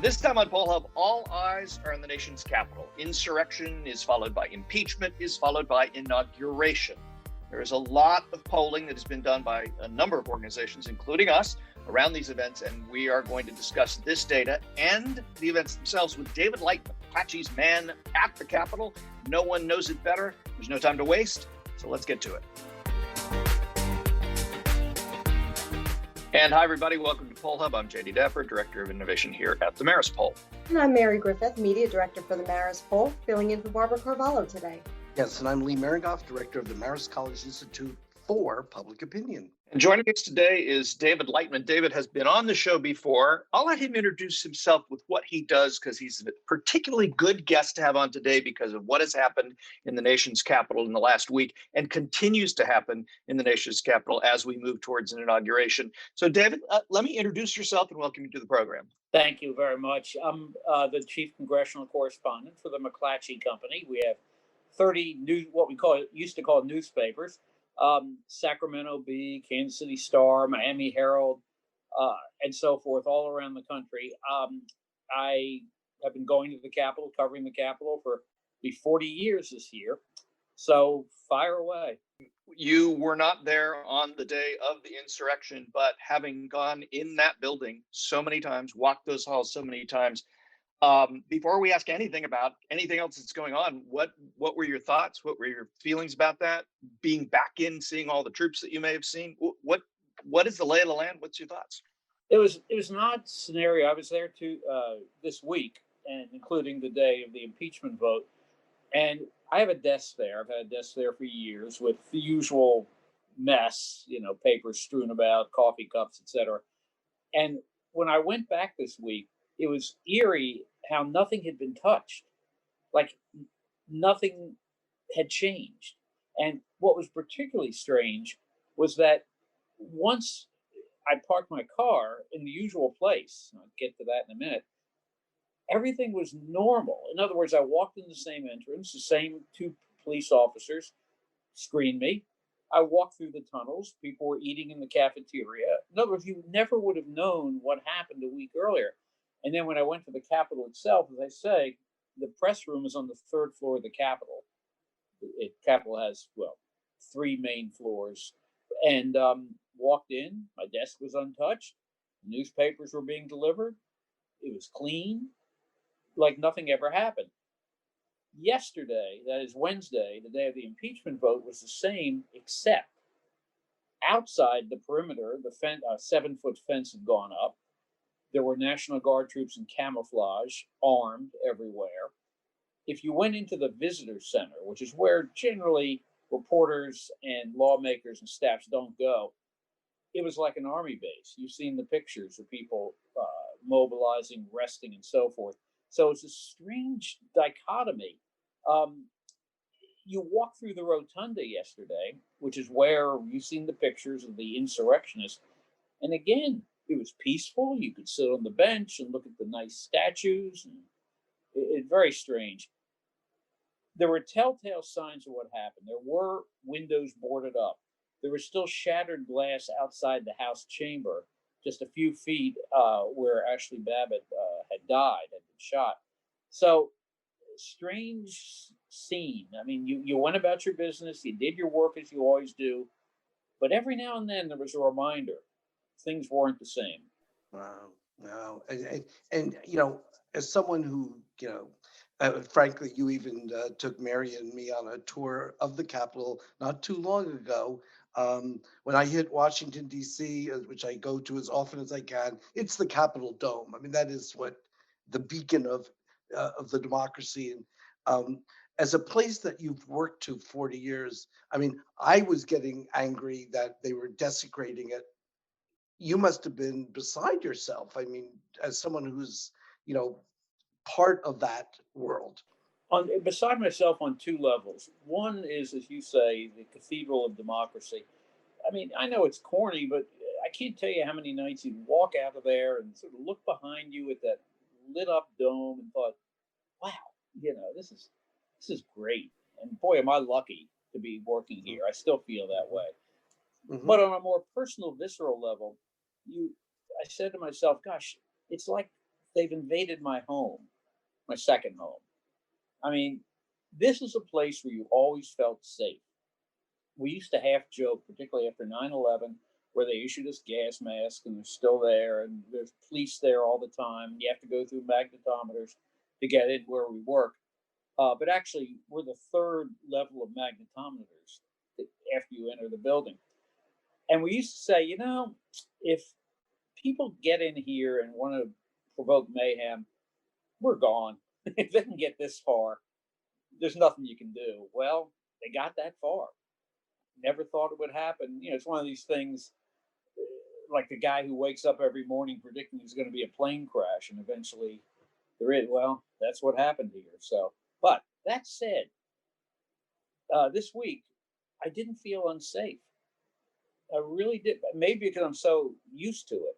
This time on Poll Hub, all eyes are on the nation's capital. Insurrection is followed by impeachment, is followed by inauguration. There is a lot of polling that has been done by a number of organizations, including us, around these events, and we are going to discuss this data and the events themselves with David Lightman, McClatchy's man at the Capitol. No one knows it better. There's no time to waste, so let's get to it. And hi, everybody. Welcome to Poll Hub. I'm Jay DeDapper, Director of Innovation here at the Marist Poll. And I'm Mary Griffith, Media Director for the Marist Poll, filling in for Barbara Carvalho today. Yes, and I'm Lee Miringoff, Director of the Marist College Institute for Public Opinion. And joining us today is David Lightman. David has been on the show before. I'll let him introduce himself with what he does, because he's a particularly good guest to have on today because of what has happened in the nation's capital in the last week and continues to happen in the nation's capital as we move towards an inauguration. So, David, let me introduce yourself and welcome you to the program. Thank you very much. I'm the Chief Congressional Correspondent for the McClatchy Company. We have 30 what we used to call newspapers. Sacramento Bee, Kansas City Star, Miami Herald, and so forth, all around the country. I have been going to the Capitol, covering the Capitol for 40 years this year. So fire away. You were not there on the day of the insurrection, but having gone in that building so many times, walked those halls so many times, before we ask anything about anything else that's going on, what were your thoughts? What were your feelings about that? Being back in, seeing all the troops that you may have seen, what is the lay of the land? What's your thoughts? It was an odd scenario. I was there this week, and including the day of the impeachment vote, and I have a desk there. I've had a desk there for years with the usual mess, papers strewn about, coffee cups, etc. And when I went back this week, it was eerie how nothing had been touched. Like nothing had changed. And what was particularly strange was that once I parked my car in the usual place, I'll get to that in a minute, everything was normal. In other words, I walked in the same entrance, the same two police officers screened me. I walked through the tunnels, people were eating in the cafeteria. In other words, you never would have known what happened a week earlier. And then when I went to the Capitol itself, as I say, the press room is on the third floor of the Capitol. Capitol has, 3 main floors. And walked in, my desk was untouched. Newspapers were being delivered. It was clean, like nothing ever happened. Yesterday, that is Wednesday, the day of the impeachment vote, was the same, except outside the perimeter, the 7-foot fence had gone up. There were National Guard troops in camouflage, armed everywhere. If you went into the visitor center, which is where generally reporters and lawmakers and staffs don't go, it was like an army base. You've seen the pictures of people mobilizing, resting, and so forth. So it's a strange dichotomy. You walk through the rotunda yesterday, which is where you've seen the pictures of the insurrectionists, and again, it was peaceful. You could sit on the bench and look at the nice statues. And it's very strange. There were telltale signs of what happened. There were windows boarded up. There was still shattered glass outside the House chamber, just a few feet where Ashley Babbitt had died, had been shot. So, strange scene. I mean, you went about your business. You did your work as you always do. But every now and then there was a reminder. Things weren't the same. Wow. And as someone who, frankly, you even took Mary and me on a tour of the Capitol not too long ago. When I hit Washington, D.C., which I go to as often as I can, it's the Capitol Dome. I mean, that is what the beacon of the democracy. And as a place that you've worked to 40 years, I mean, I was getting angry that they were desecrating it. You must have been beside yourself. I mean, as someone who's, part of that world. Beside myself on two levels. One is, as you say, the cathedral of democracy. I mean, I know it's corny, but I can't tell you how many nights you'd walk out of there and sort of look behind you at that lit up dome and thought, wow, this is great. And boy, am I lucky to be working here. I still feel that way. Mm-hmm. But on a more personal, visceral level, I said to myself, gosh, it's like they've invaded my home, my second home. I mean, this is a place where you always felt safe. We used to half joke, particularly after 9/11, where they issued us gas masks and they're still there, and there's police there all the time. You have to go through magnetometers to get in where we work. But actually, we're the third level of magnetometers after you enter the building. And we used to say, if people get in here and want to provoke mayhem, we're gone. If they can get this far, there's nothing you can do. Well, they got that far. Never thought it would happen. It's one of these things like the guy who wakes up every morning predicting there's going to be a plane crash, and eventually there is. Well, that's what happened here. So, but that said, this week I didn't feel unsafe. I really did. Maybe because I'm so used to it.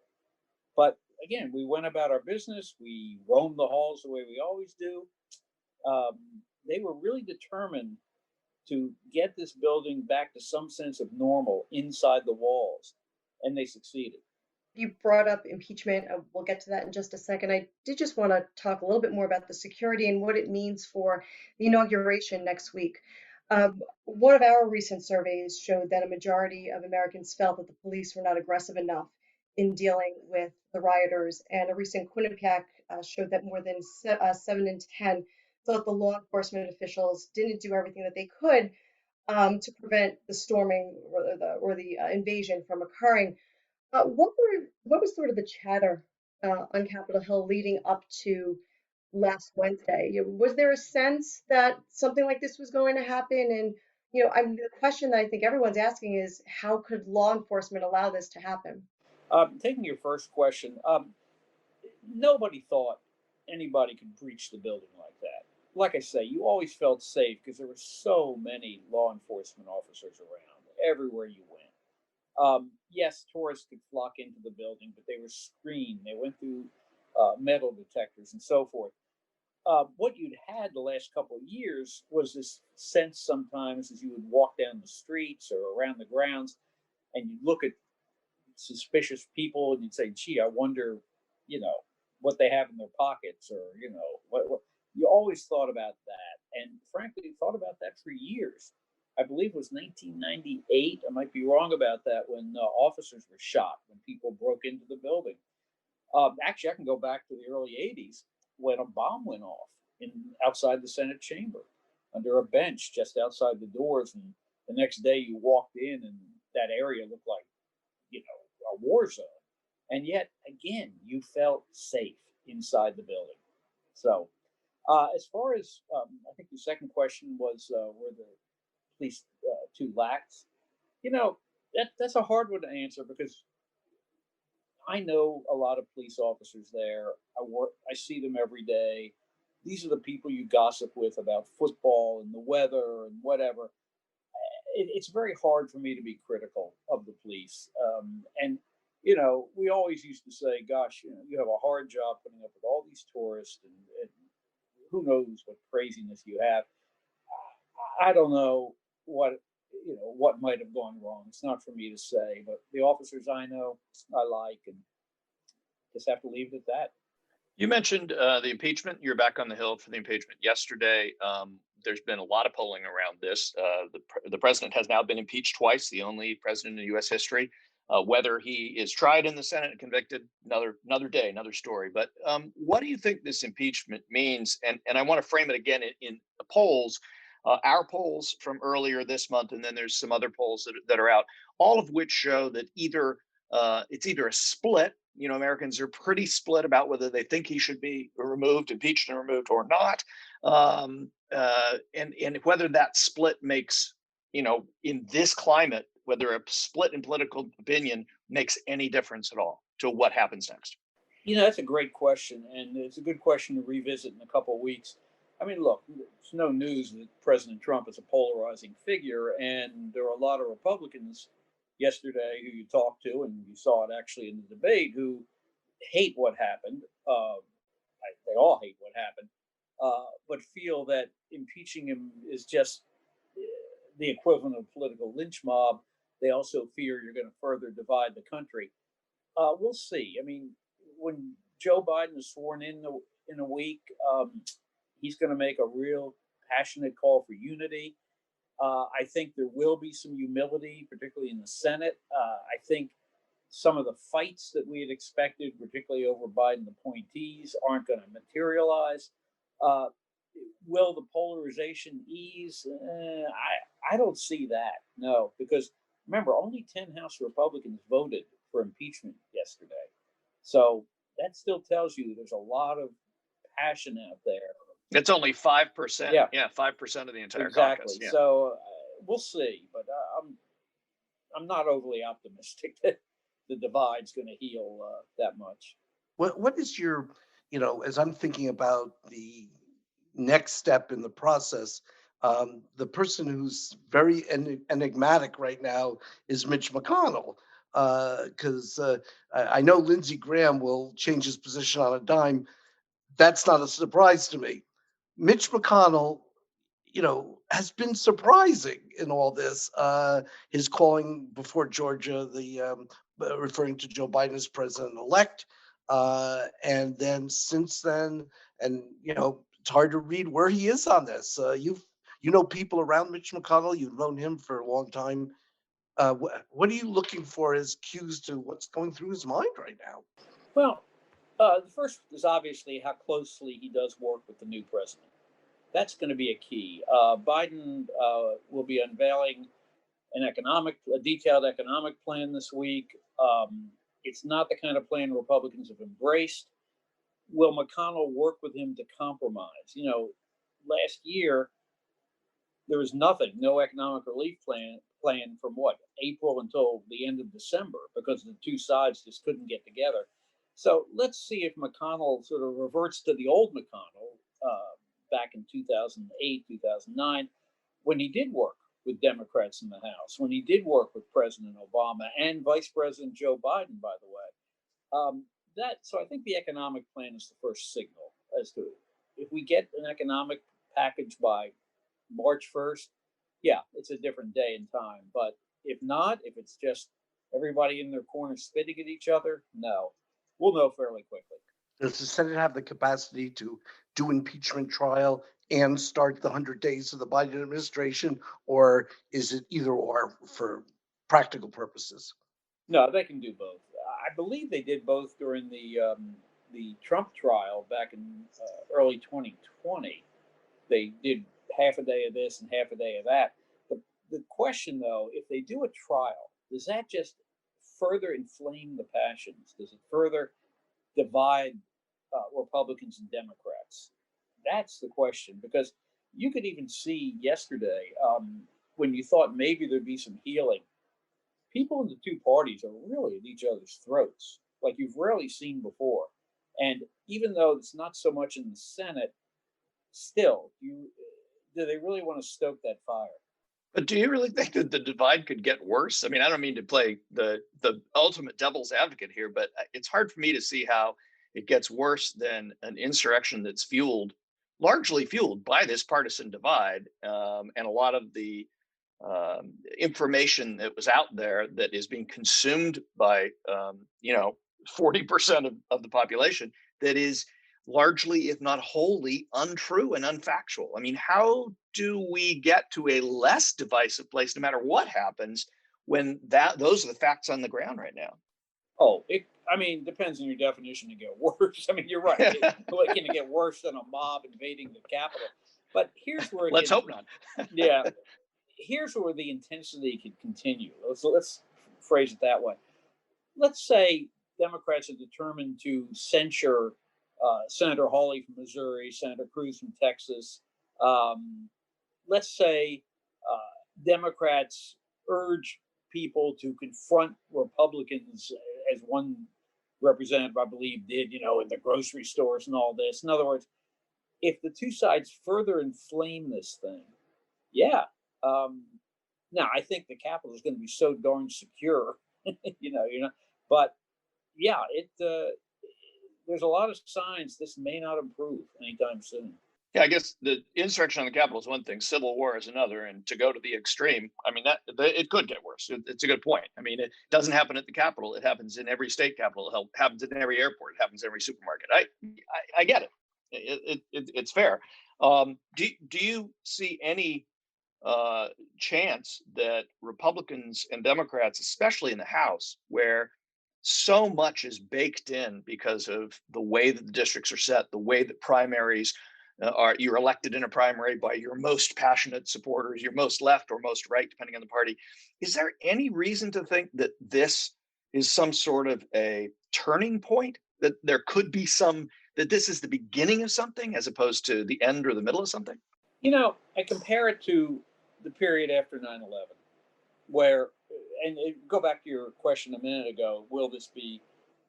But again, we went about our business. We roamed the halls the way we always do. They were really determined to get this building back to some sense of normal inside the walls, and they succeeded. You brought up impeachment. We'll get to that in just a second. I did just want to talk a little bit more about the security and what it means for the inauguration next week. One of our recent surveys showed that a majority of Americans felt that the police were not aggressive enough in dealing with the rioters, and a recent Quinnipiac showed that more than 7 in 10 thought the law enforcement officials didn't do everything that they could to prevent the storming or the invasion from occurring. What was sort of the chatter on Capitol Hill leading up to last Wednesday? Was there a sense that something like this was going to happen? And the question that I think everyone's asking is, how could law enforcement allow this to happen? Taking your first question, nobody thought anybody could breach the building like that. Like I say, you always felt safe because there were so many law enforcement officers around everywhere you went. Yes, tourists could flock into the building, but they were screened. They went through metal detectors and so forth. What you'd had the last couple of years was this sense sometimes as you would walk down the streets or around the grounds and you'd look at suspicious people and you'd say, gee, I wonder, what they have in their pockets, or, what you always thought about that. And frankly, thought about that for years. I believe it was 1998. I might be wrong about that, when officers were shot when people broke into the building. Actually, I can go back to the early 80s when a bomb went off outside the Senate chamber under a bench just outside the doors. And the next day you walked in and that area looked like, a war zone. And yet, again, you felt safe inside the building. So, as far as, I think the second question was, were the police too lax? That's a hard one to answer because I know a lot of police officers there. I see them every day. These are the people you gossip with about football and the weather and whatever. It's very hard for me to be critical of the police. And we always used to say, gosh, you have a hard job putting up with all these tourists and who knows what craziness you have. I don't know what might have gone wrong. It's not for me to say, but the officers I know, I like, and just have to leave it at that. You mentioned the impeachment. You're back on the Hill for the impeachment yesterday. There's been a lot of polling around this. The president has now been impeached twice, the only president in U.S. history. Whether he is tried in the Senate and convicted, another day, another story. But what do you think this impeachment means? And I want to frame it again in the polls. Our polls from earlier this month, and then there's some other polls that are out, all of which show that it's either a split. Americans are pretty split about whether they think he should be removed, impeached and removed, or not. And whether that split makes, in this climate, whether a split in political opinion makes any difference at all to what happens next. That's a great question. And it's a good question to revisit in a couple of weeks. I mean, look, it's no news that President Trump is a polarizing figure. And there are a lot of Republicans yesterday who you talked to, and you saw it actually in the debate, who hate what happened. They all hate what happened, but feel that impeaching him is just the equivalent of a political lynch mob. They also fear you're going to further divide the country. We'll see. I mean, when Joe Biden is sworn in a week, he's going to make a real passionate call for unity. I think there will be some humility, particularly in the Senate. I think some of the fights that we had expected, particularly over Biden appointees, aren't going to materialize. Will the polarization ease? I don't see that, no, because remember, only 10 House Republicans voted for impeachment yesterday. So that still tells you there's a lot of passion out there. It's only 5%. Yeah, 5% of the entire caucus. Yeah. So we'll see, but I'm not overly optimistic that the divide's going to heal that much. What is your, as I'm thinking about the next step in the process, the person who's very enigmatic right now is Mitch McConnell, because I know Lindsey Graham will change his position on a dime. That's not a surprise to me. Mitch McConnell, has been surprising in all this. His calling before Georgia, referring to Joe Biden as president-elect, and then since then, and it's hard to read where he is on this. You know people around Mitch McConnell. You've known him for a long time. What are you looking for as cues to what's going through his mind right now? Well, the first is obviously how closely he does work with the new president. That's going to be a key. Biden will be unveiling a detailed economic plan this week. It's not the kind of plan Republicans have embraced. Will McConnell work with him to compromise? Last year there was nothing, no economic relief plan from April until the end of December, because the two sides just couldn't get together. So let's see if McConnell sort of reverts to the old McConnell back in 2008, 2009, when he did work with Democrats in the House, when he did work with President Obama and Vice President Joe Biden, by the way. So I think the economic plan is the first signal as to if we get an economic package by March 1st, yeah, it's a different day and time. But if not, if it's just everybody in their corner spitting at each other, no, we'll know fairly quickly. Does the Senate have the capacity to do impeachment trial and start the 100 days of the Biden administration, or is it either or for practical purposes? No, they can do both. I believe they did both during the Trump trial back in early 2020. They did half a day of this and half a day of that. The question, though, if they do a trial, does that just further inflame the passions? Does it further divide Republicans and Democrats? That's the question, because you could even see yesterday when you thought maybe there'd be some healing, people in the two parties are really at each other's throats like you've rarely seen before. And even though it's not so much in the Senate, still, do they really want to stoke that fire? But do you really think that the divide could get worse? I mean, I don't mean to play the ultimate devil's advocate here, but it's hard for me to see how it gets worse than an insurrection that's largely fueled by this partisan divide, and a lot of the information that was out there that is being consumed by 40% of the population that is largely, if not wholly, untrue and unfactual. I mean, how do we get to a less divisive place no matter what happens when those are the facts on the ground right now? Oh, depends on your definition to get worse. I mean, you're right. It can get worse than a mob invading the Capitol. But here's where let's hope not. Yeah, here's where the intensity could continue. Let's phrase it that way. Let's say Democrats are determined to censure Senator Hawley from Missouri, Senator Cruz from Texas. Let's say Democrats urge people to confront Republicans, as one representative, I believe, did, in the grocery stores and all this. In other words, if the two sides further inflame this thing, yeah. Now, I think the Capitol is going to be so darn secure, but yeah, there's a lot of signs this may not improve anytime soon. Yeah, I guess the insurrection on the Capitol is one thing, civil war is another, and to go to the extreme, I mean, it could get worse. It's a good point. I mean, it doesn't happen at the Capitol; it happens in every state capital. It happens in every airport. It happens in every supermarket. I get it. It's fair. Do you see any chance that Republicans and Democrats, especially in the House, where so much is baked in because of the way that the districts are set, the way that primaries are, you're elected in a primary by your most passionate supporters, your most left or most right, depending on the party. Is there any reason to think that this is some sort of a turning point? That there could be that this is the beginning of something as opposed to the end or the middle of something? I compare it to the period after 9/11, where, and go back to your question a minute ago, will this be,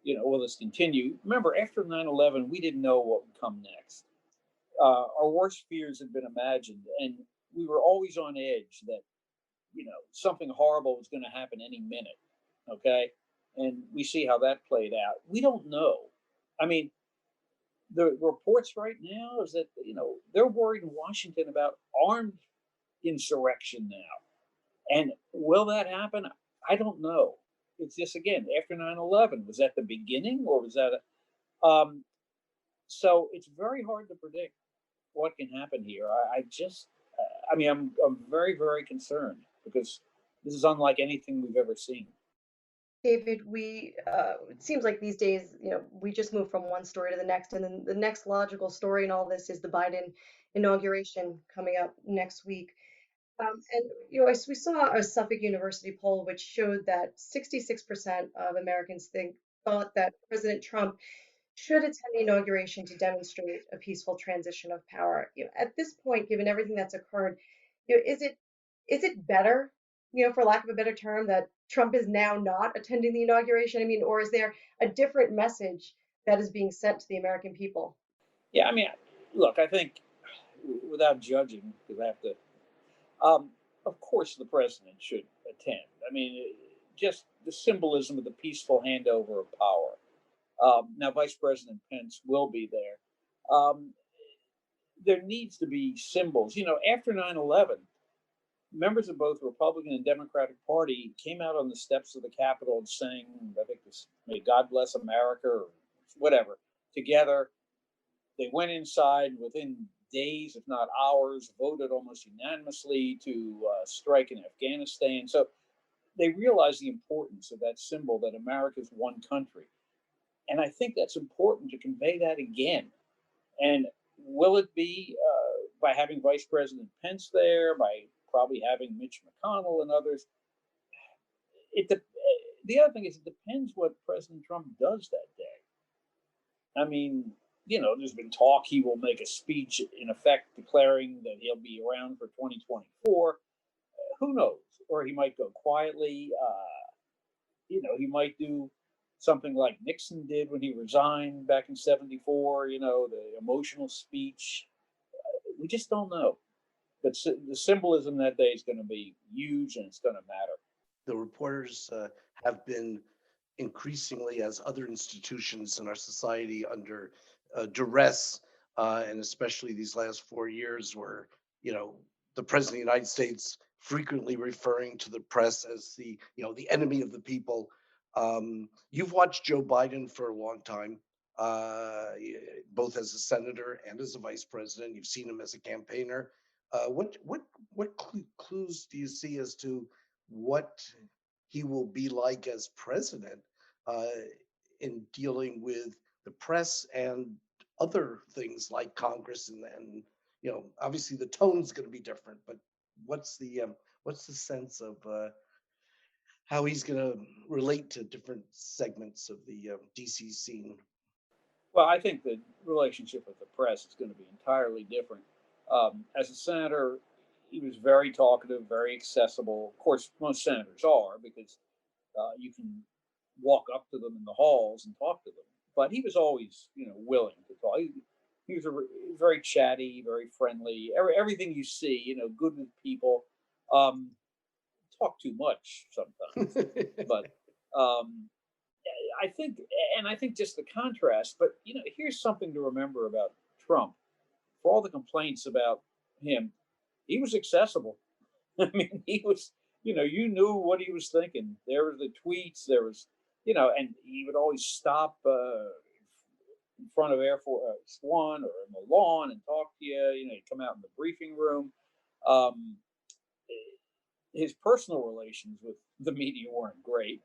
will this continue? Remember, after 9/11, we didn't know what would come next. Our worst fears had been imagined, and we were always on edge that, something horrible was going to happen any minute. Okay. And we see how that played out. We don't know. I mean, the reports right now is that, they're worried in Washington about armed insurrection now. And will that happen? I don't know. It's just, again, after 9/11, was that the beginning or was that so it's very hard to predict what can happen here. I just, I mean, I'm very, very concerned because this is unlike anything we've ever seen. David, it seems like these days, we just move from one story to the next, and then the next logical story in all this is the Biden inauguration coming up next week. And we saw a Suffolk University poll which showed that 66% of Americans thought that President Trump should attend the inauguration to demonstrate a peaceful transition of power. At this point, given everything that's occurred, is it better, for lack of a better term, that Trump is now not attending the inauguration? I mean, or is there a different message that is being sent to the American people? Yeah, I mean, look, I think without judging, because I have to, of course, the president should attend. I mean, just the symbolism of the peaceful handover of power. Now, Vice President Pence will be there. There needs to be symbols. After 9/11, members of both Republican and Democratic Party came out on the steps of the Capitol and sang, I think this, "May God Bless America," or whatever, together. They went inside within days, if not hours, voted almost unanimously to strike in Afghanistan. So they realized the importance of that symbol that America is one country. And I think that's important to convey that again. And will it be by having Vice President Pence there, by probably having Mitch McConnell and others? The other thing is, it depends what President Trump does that day. I mean, there's been talk he will make a speech in effect declaring that he'll be around for 2024. Who knows? Or he might go quietly. He might do something like Nixon did when he resigned back in '74, the emotional speech. We just don't know. But the symbolism that day is going to be huge, and it's going to matter. The reporters have been increasingly, as other institutions in our society, under duress, and especially these last 4 years, where the president of the United States frequently referring to the press as the enemy of the people. You've watched Joe Biden for a long time, both as a senator and as a vice president. You've seen him as a campaigner. What clues do you see as to what he will be like as president uh, in dealing with the press and other things like Congress, and obviously the tone's going to be different, but what's the sense of how he's going to relate to different segments of the DC scene? Well, I think the relationship with the press is going to be entirely different. As a senator, he was very talkative, very accessible. Of course, most senators are, because you can walk up to them in the halls and talk to them. But he was always, willing to talk. He was very chatty, very friendly. Everything you see, good with people. Um, Talk too much sometimes, but um, I think, and I think just the contrast. But here's something to remember about Trump. for all the complaints about him, he was accessible. I mean, he was, you knew what he was thinking. There were the tweets, there was, and he would always stop in front of Air Force One or in the lawn and talk to you. He'd come out in the briefing room. His personal relations with the media weren't great.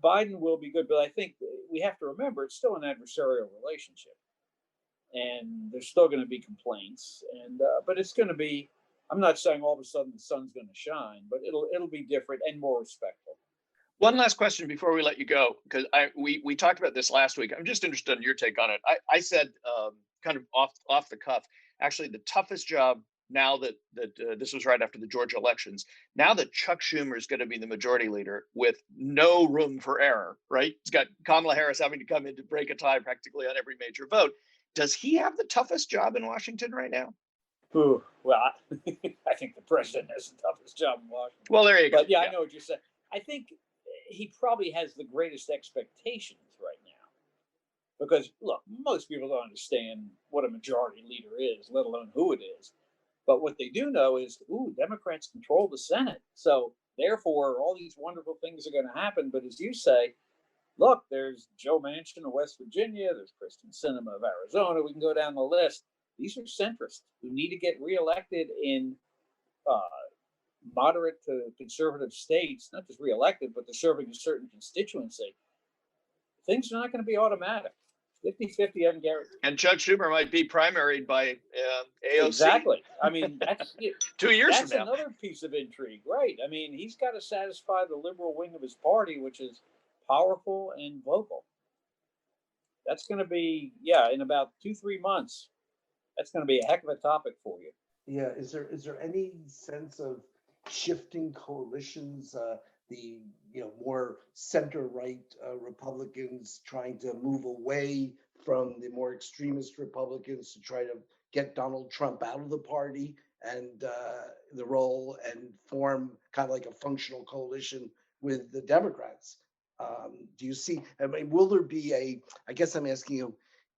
Biden will be good, but I think we have to remember it's still an adversarial relationship, and there's still going to be complaints. But it's going to be. I'm not saying all of a sudden the sun's going to shine, but it'll be different and more respectful. One last question before we let you go, because we talked about this last week. I'm just interested in your take on it. I said kind of off the cuff, actually the toughest job now that this was right after the Georgia elections, now that Chuck Schumer is going to be the majority leader with no room for error, right? He's got Kamala Harris having to come in to break a tie practically on every major vote. Does he have the toughest job in Washington right now? Ooh, well, I think the president has the toughest job in Washington. Well, there you go. But yeah, I know what you're saying. I think he probably has the greatest expectations right now. Because, look, most people don't understand what a majority leader is, let alone who it is. But what they do know is, Democrats control the Senate. So, therefore, all these wonderful things are going to happen. But as you say, look, there's Joe Manchin of West Virginia. There's Kristen Sinema of Arizona. We can go down the list. These are centrists who need to get reelected in moderate to conservative states, not just reelected, but they're serving a certain constituency. Things are not going to be automatic. 50-50 doesn't guarantee. And Chuck Schumer might be primaried by AOC. Exactly. I mean, that's 2 years that's from now. another piece of intrigue, right? I mean, he's got to satisfy the liberal wing of his party, which is powerful and vocal. That's going to be, in about 2-3 months. That's going to be a heck of a topic for you. Yeah, is there any sense of shifting coalitions? The more center-right Republicans trying to move away from the more extremist Republicans to try to get Donald Trump out of the party and the role and form kind of like a functional coalition with the Democrats. Do you see? I mean, will there be I guess I'm asking you,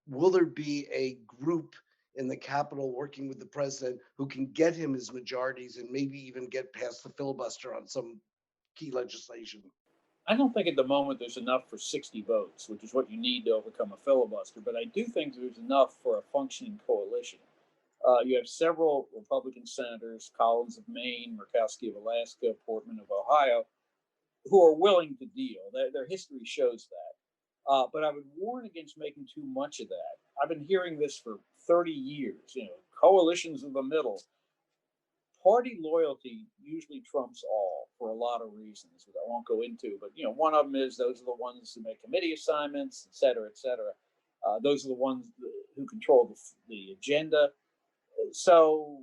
will there be a group in the Capitol working with the president who can get him his majorities and maybe even get past the filibuster on some key legislation? I don't think at the moment there's enough for 60 votes, which is what you need to overcome a filibuster. But I do think there's enough for a functioning coalition. You have several Republican senators, Collins of Maine, Murkowski of Alaska, Portman of Ohio, who are willing to deal. Their history shows that. But I would warn against making too much of that. I've been hearing this for 30 years, coalitions of the middle. Party loyalty usually trumps all for a lot of reasons that I won't go into. But, one of them is those are the ones who make committee assignments, et cetera, et cetera. Those are the ones who control the agenda. So,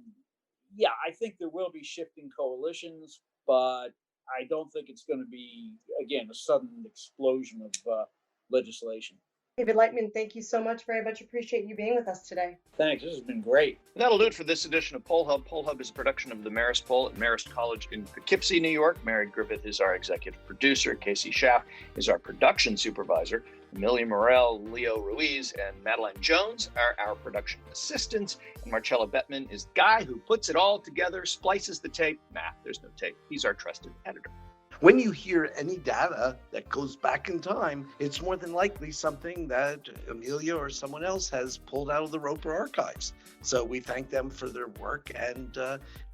I think there will be shifting coalitions, but I don't think it's going to be, again, a sudden explosion of legislation. David Lightman, thank you so much. Very much appreciate you being with us today. Thanks. This has been great. And that'll do it for this edition of Poll Hub. Poll Hub is a production of the Marist Poll at Marist College in Poughkeepsie, New York. Mary Griffith is our executive producer. Casey Schaff is our production supervisor. Amelia Morel, Leo Ruiz, and Madeline Jones are our production assistants. And Marcella Bettman is the guy who puts it all together, splices the tape. There's no tape. He's our trusted editor. When you hear any data that goes back in time, it's more than likely something that Amelia or someone else has pulled out of the Roper archives. So we thank them for their work, and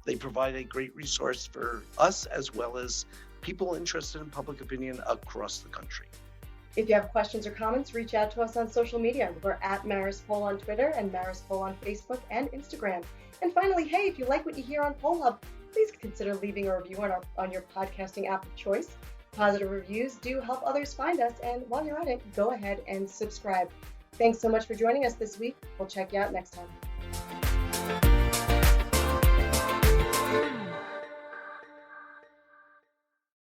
they provide a great resource for us as well as people interested in public opinion across the country. If you have questions or comments, reach out to us on social media. We're at Marist Poll on Twitter and Marist Poll on Facebook and Instagram. And finally, hey, if you like what you hear on Poll Hub, please consider leaving a review on your podcasting app of choice. Positive reviews do help others find us, and while you're at it, go ahead and subscribe. Thanks so much for joining us this week. We'll check you out next time.